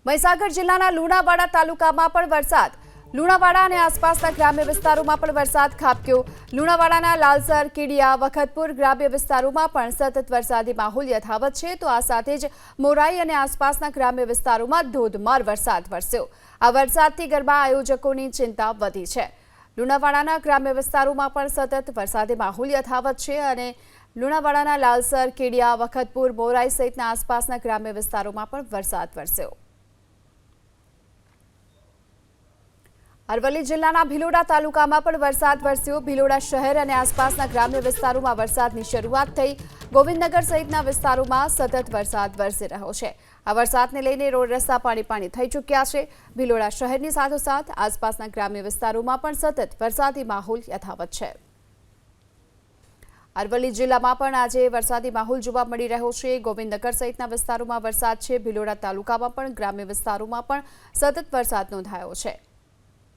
મહીસાગર જિલ્લાના લુણાવાડા તાલુકામાં પણ વરસાદ. લુણાવાડા અને આસપાસના ગ્રામ્ય વિસ્તારોમાં પણ વરસાદ ખાબક્યો. લુણાવાડાના લાલસર, કીડિયા, વખતપુર ગ્રામ્ય વિસ્તારોમાં પણ સતત વરસાદી માહોલ યથાવત છે, તો આ સાથે જ મોરાઈ અને આસપાસના ગ્રામ્ય વિસ્તારોમાં ધોધમાર વરસાદ વરસ્યો. આ વરસાદથી ગરબા આયોજકોની ચિંતા વધી છે. લુણાવાડાના ગ્રામ્ય વિસ્તારોમાં પણ સતત વરસાદી માહોલ યથાવત છે અને લુણાવાડાના લાલસર, કીડિયા, વખતપુર, મોરાઈ સહિતના આસપાસના ગ્રામ્ય વિસ્તારોમાં પણ વરસાદ વરસ્યો. અરવલ્લી જિલ્લાના ભિલોડા તાલુકામાં પણ વરસાદ વરસ્યો. ભિલોડા શહેર અને આસપાસના ગ્રામ્ય વિસ્તારોમાં વરસાદની શરૂઆત થઈ. ગોવિંદનગર સહિતના વિસ્તારોમાં સતત વરસાદ વરસી રહ્યો છે. આ વરસાદને લઈને રોડ રસ્તા પાણી થઈ ચૂક્યા છે. ભિલોડા શહેરની સાથોસાથ આસપાસના ગ્રામ્ય વિસ્તારોમાં પણ સતત વરસાદી માહોલ યથાવત છે. અરવલ્લી જિલ્લામાં પણ આજે વરસાદી માહોલ જોવા મળી રહ્યો છે. ગોવિંદનગર સહિતના વિસ્તારોમાં વરસાદ છે. ભિલોડા તાલુકામાં પણ ગ્રામ્ય વિસ્તારોમાં પણ સતત વરસાદ નોંધાયો છે.